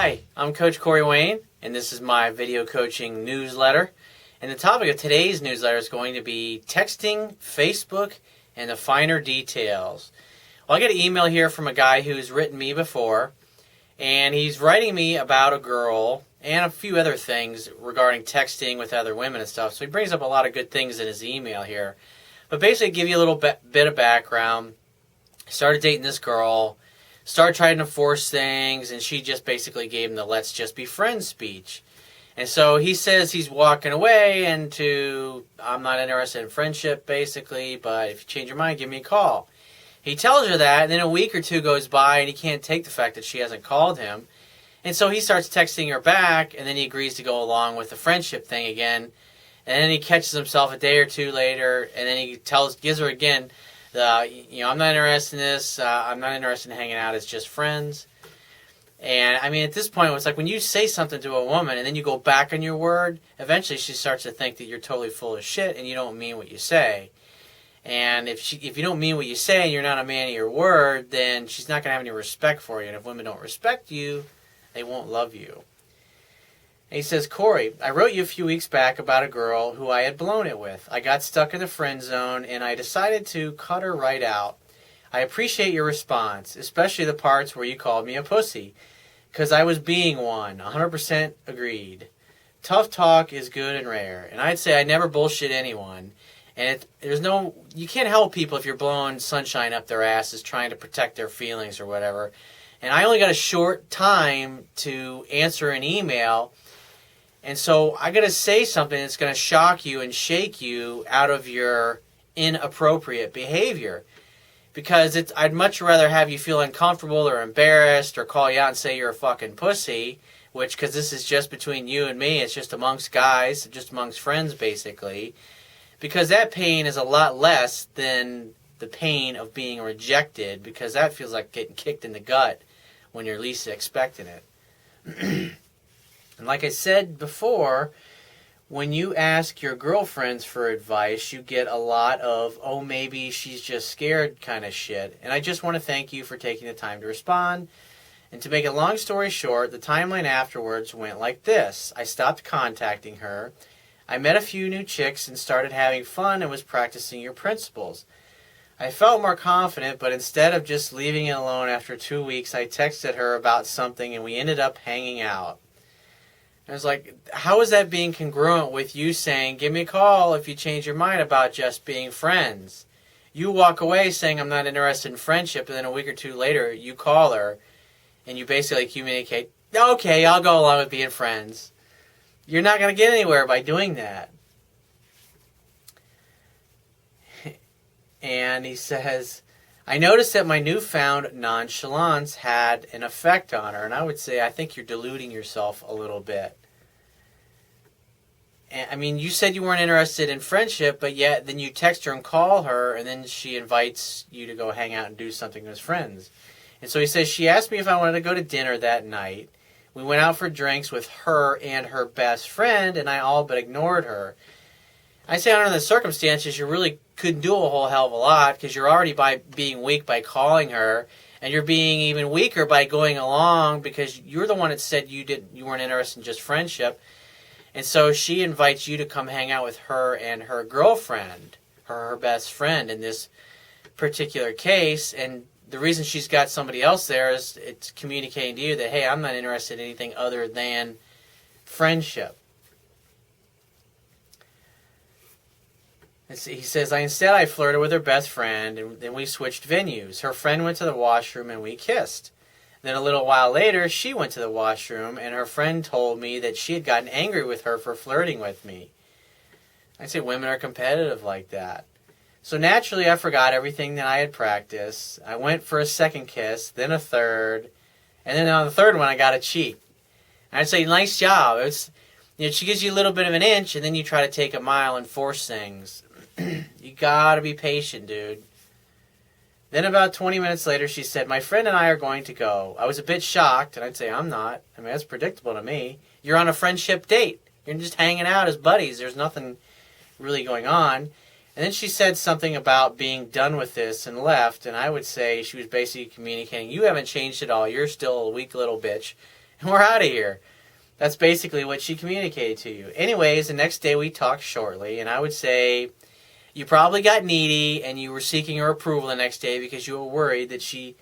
Hi, I'm Coach Corey Wayne, and this is my video coaching newsletter. And the topic of today's newsletter is going to be texting, Facebook, and the finer details. Well, I got an email here from a guy who's written me before, and he's writing me about a girl and a few other things regarding texting with other women and stuff. So he brings up a lot of good things in his email here. But basically, give you a little bit of background. Started dating this girl, started trying to force things, and she just basically gave him the let's just be friends speech. And so he says he's walking away into, I'm not interested in friendship, basically, but if you change your mind, give me a call. He tells her that, and then a week or two goes by, and he can't take the fact that she hasn't called him. And so he starts texting her back, and then he agrees to go along with the friendship thing again. And then he catches himself a day or two later, and then he gives her again, I'm not interested in this, I'm not interested in hanging out, it's just friends. And I mean, at this point, it's like when you say something to a woman and then you go back on your word, eventually she starts to think that you're totally full of shit and you don't mean what you say. And if you don't mean what you say and you're not a man of your word, then she's not going to have any respect for you. And if women don't respect you, they won't love you. And he says, Corey, I wrote you a few weeks back about a girl who I had blown it with. I got stuck in the friend zone, and I decided to cut her right out. I appreciate your response, especially the parts where you called me a pussy, because I was being one. 100% agreed. Tough talk is good and rare, and I'd say I never bullshit anyone. And you can't help people if you're blowing sunshine up their asses trying to protect their feelings or whatever. And I only got a short time to answer an email. And so I got to say something that's going to shock you and shake you out of your inappropriate behavior. Because I'd much rather have you feel uncomfortable or embarrassed or call you out and say you're a fucking pussy, because this is just between you and me. It's just amongst guys, just amongst friends, basically. Because that pain is a lot less than the pain of being rejected, because that feels like getting kicked in the gut when you're least expecting it. And like I said before, when you ask your girlfriends for advice, you get a lot of, oh, maybe she's just scared kind of shit. And I just want to thank you for taking the time to respond. And to make a long story short, the timeline afterwards went like this. I stopped contacting her. I met a few new chicks and started having fun and was practicing your principles. I felt more confident, but instead of just leaving it alone after 2 weeks, I texted her about something and we ended up hanging out. I was like, how is that being congruent with you saying, give me a call if you change your mind about just being friends? You walk away saying, I'm not interested in friendship, and then a week or two later, you call her, and you basically communicate, okay, I'll go along with being friends. You're not going to get anywhere by doing that. And he says, I noticed that my newfound nonchalance had an effect on her. And I would say, I think you're deluding yourself a little bit. And, I mean, you said you weren't interested in friendship, but yet then you text her and call her, and then she invites you to go hang out and do something as friends. And so he says, she asked me if I wanted to go to dinner that night. We went out for drinks with her and her best friend, and I all but ignored her. I say under the circumstances, you really couldn't do a whole hell of a lot, because you're already being weak by calling her, and you're being even weaker by going along because you're the one that said you weren't interested in just friendship. And so she invites you to come hang out with her and her girlfriend, her best friend in this particular case. And the reason she's got somebody else there is it's communicating to you that, hey, I'm not interested in anything other than friendship. He says, instead I flirted with her best friend, and then we switched venues. Her friend went to the washroom, and we kissed. Then a little while later, she went to the washroom, and her friend told me that she had gotten angry with her for flirting with me. I say women are competitive like that. So naturally, I forgot everything that I had practiced. I went for a second kiss, then a third, and then on the third one, I got a cheek. And I'd say, nice job. She gives you a little bit of an inch, and then you try to take a mile and force things. You gotta be patient, dude. Then about 20 minutes later, she said, my friend and I are going to go. I was a bit shocked, and I'd say, I'm not. I mean, that's predictable to me. You're on a friendship date. You're just hanging out as buddies. There's nothing really going on. And then she said something about being done with this and left, and I would say she was basically communicating, you haven't changed at all. You're still a weak little bitch, and we're out of here. That's basically what she communicated to you. Anyways, the next day we talked shortly, and I would say you probably got needy and you were seeking her approval the next day because you were worried that she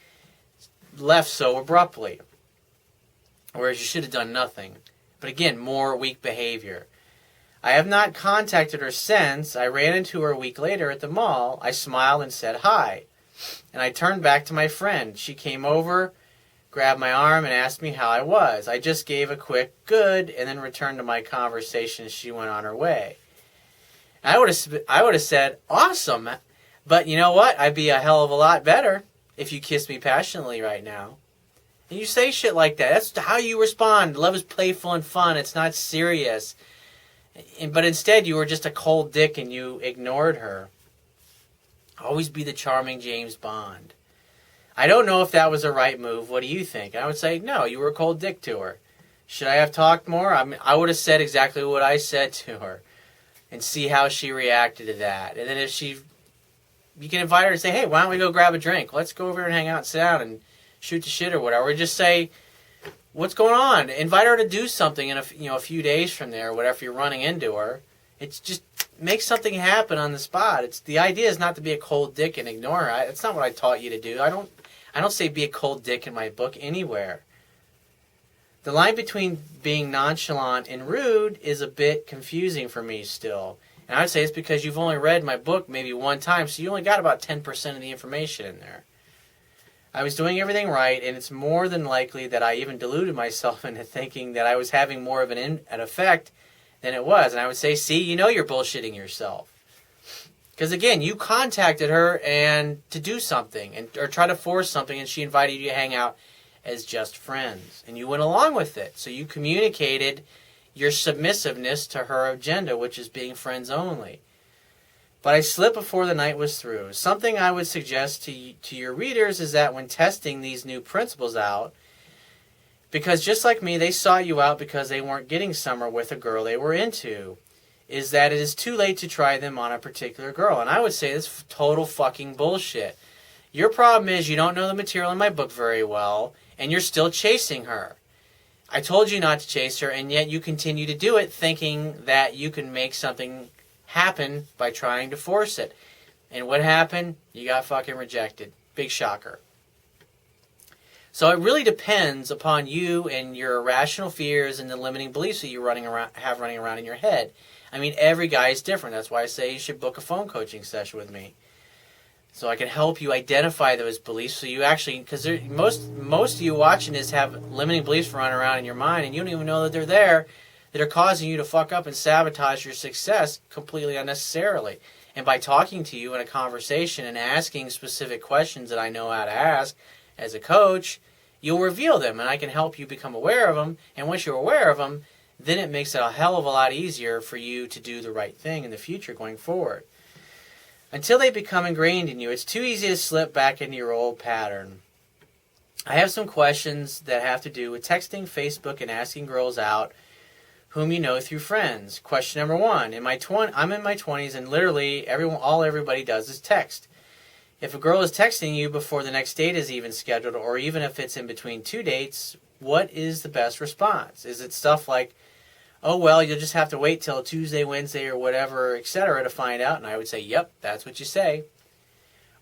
left so abruptly. Whereas you should have done nothing. But again, more weak behavior. I have not contacted her since. I ran into her a week later at the mall. I smiled and said hi. And I turned back to my friend. She came over, grabbed my arm, and asked me how I was. I just gave a quick good and then returned to my conversation as she went on her way. I would have said, awesome. But you know what? I'd be a hell of a lot better if you kissed me passionately right now. And you say shit like that. That's how you respond. Love is playful and fun. It's not serious. But instead, you were just a cold dick and you ignored her. Always be the charming James Bond. I don't know if that was a right move. What do you think? And I would say, no, you were a cold dick to her. Should I have talked more? I would have said exactly what I said to her and see how she reacted to that. And then if you can invite her to say, hey, why don't we go grab a drink? Let's go over and hang out and sit down and shoot the shit or whatever. Or just say, what's going on? Invite her to do something in a few days from there, whatever, if you're running into her. It's just make something happen on the spot. The idea is not to be a cold dick and ignore her. That's not what I taught you to do. I don't say be a cold dick in my book anywhere. The line between being nonchalant and rude is a bit confusing for me still. And I would say it's because you've only read my book maybe one time, so you only got about 10% of the information in there. I was doing everything right, and it's more than likely that I even deluded myself into thinking that I was having more of an effect than it was. And I would say, see, you know you're bullshitting yourself. Because again, you contacted her and to do something or try to force something, and she invited you to hang out as just friends. And you went along with it. So you communicated your submissiveness to her agenda, which is being friends only. But I slipped before the night was through. Something I would suggest to your readers is that when testing these new principles out, because just like me, they sought you out because they weren't getting summer with a girl they were into, is that it is too late to try them on a particular girl. And I would say this total fucking bullshit. Your problem is you don't know the material in my book very well, and you're still chasing her. I told you not to chase her, and yet you continue to do it thinking that you can make something happen by trying to force it. And what happened? You got fucking rejected. Big shocker. So it really depends upon you and your irrational fears and the limiting beliefs that you have running around in your head. I mean, every guy is different. That's why I say you should book a phone coaching session with me, so I can help you identify those beliefs. So you actually, because most of you watching this have limiting beliefs running around in your mind, and you don't even know that they're there, that are causing you to fuck up and sabotage your success completely unnecessarily. And by talking to you in a conversation and asking specific questions that I know how to ask as a coach, you'll reveal them, and I can help you become aware of them. And once you're aware of them, then it makes it a hell of a lot easier for you to do the right thing in the future going forward. Until they become ingrained in you, it's too easy to slip back into your old pattern. I have some questions that have to do with texting, Facebook, and asking girls out whom you know through friends. Question number 1. I'm in my 20s, and literally everybody does is text. If a girl is texting you before the next date is even scheduled, or even if it's in between 2 dates, what is the best response? Is it stuff like, oh, well, you'll just have to wait till Tuesday, Wednesday, or whatever, etc. to find out? And I would say, yep, that's what you say.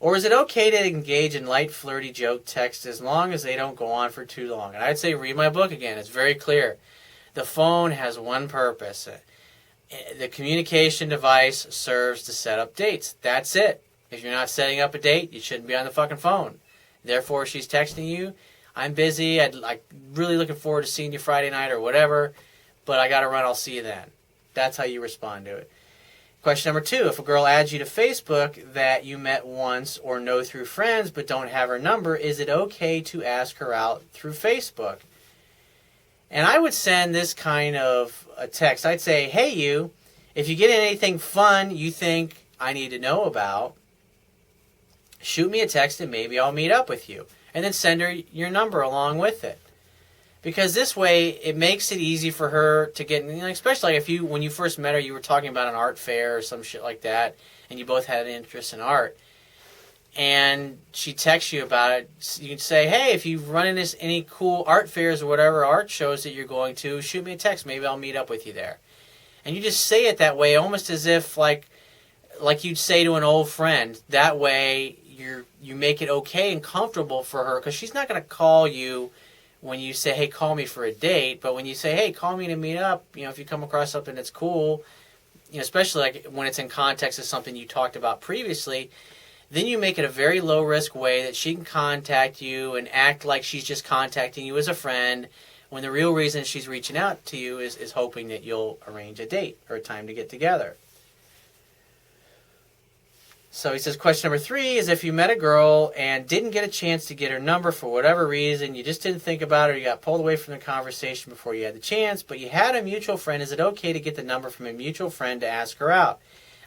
Or is it okay to engage in light, flirty joke texts as long as they don't go on for too long? And I'd say read my book again. It's very clear. The phone has one purpose. The communication device serves to set up dates. That's it. If you're not setting up a date, you shouldn't be on the fucking phone. Therefore, she's texting you, I'm busy, I'm really looking forward to seeing you Friday night or whatever, but I got to run, I'll see you then. That's how you respond to it. Question number 2, if a girl adds you to Facebook that you met once or know through friends but don't have her number, is it okay to ask her out through Facebook? And I would send this kind of a text. I'd say, hey you, if you get anything fun you think I need to know about, shoot me a text and maybe I'll meet up with you. And then send her your number along with it. Because this way, it makes it easy for her to get, especially if when you first met her, you were talking about an art fair or some shit like that, and you both had an interest in art. and she texts you about it, you can say, hey, if you run into any cool art fairs or whatever art shows that you're going to, shoot me a text. Maybe I'll meet up with you there. And you just say it that way, almost as if like you'd say to an old friend. That way you make it okay and comfortable for her, because she's not going to call you when you say, hey, call me for a date. But when you say, hey, call me to meet up, if you come across something that's cool, especially like when it's in context of something you talked about previously, then you make it a very low-risk way that she can contact you and act like she's just contacting you as a friend, when the real reason she's reaching out to you is hoping that you'll arrange a date or a time to get together. So he says, question number 3 is, if you met a girl and didn't get a chance to get her number for whatever reason, you just didn't think about it, or you got pulled away from the conversation before you had the chance, but you had a mutual friend, is it okay to get the number from a mutual friend to ask her out?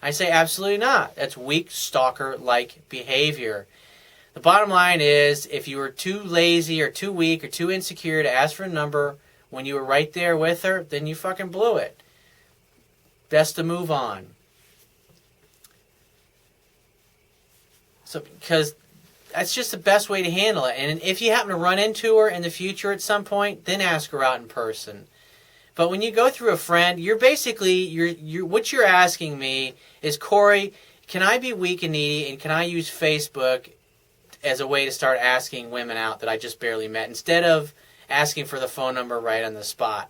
I say absolutely not. That's weak stalker-like behavior. The bottom line is, if you were too lazy or too weak or too insecure to ask for a number when you were right there with her, then you fucking blew it. Best to move on. So, because that's just the best way to handle it. And if you happen to run into her in the future at some point, then ask her out in person. But when you go through a friend, you're basically, what you're asking me is, Corey, can I be weak and needy, and can I use Facebook as a way to start asking women out that I just barely met, instead of asking for the phone number right on the spot?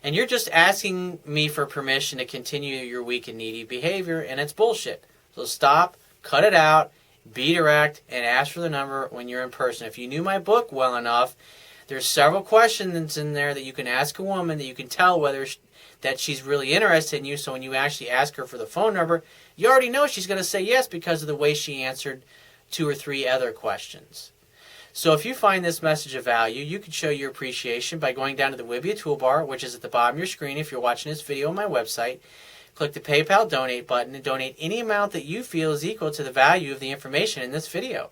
And you're just asking me for permission to continue your weak and needy behavior, and it's bullshit. So stop, cut it out, be direct, and ask for the number when you're in person. If you knew my book well enough, there's several questions in there that you can ask a woman that you can tell whether that she's really interested in you. So when you actually ask her for the phone number, you already know she's going to say yes because of the way she answered 2 or 3 other questions. So if you find this message of value, you can show your appreciation by going down to the Wibbia toolbar, which is at the bottom of your screen if you're watching this video on my website. Click the PayPal donate button and donate any amount that you feel is equal to the value of the information in this video.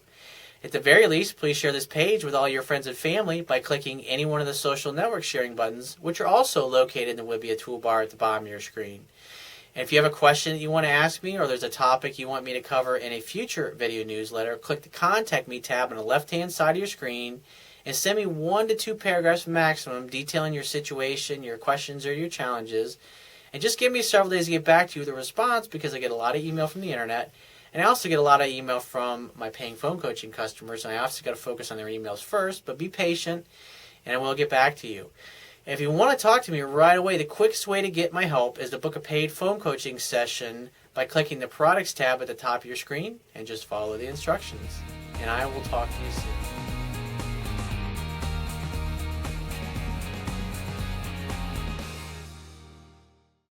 At the very least, please share this page with all your friends and family by clicking any one of the social network sharing buttons, which are also located in the Wibbia toolbar at the bottom of your screen. And if you have a question that you want to ask me, or there's a topic you want me to cover in a future video newsletter, click the Contact Me tab on the left-hand side of your screen and send me 1 to 2 paragraphs maximum detailing your situation, your questions, or your challenges. And just give me several days to get back to you with a response, because I get a lot of email from the internet. And I also get a lot of email from my paying phone coaching customers, and I also got to focus on their emails first. But be patient, and I will get back to you. And if you want to talk to me right away, the quickest way to get my help is to book a paid phone coaching session by clicking the Products tab at the top of your screen and just follow the instructions. And I will talk to you soon.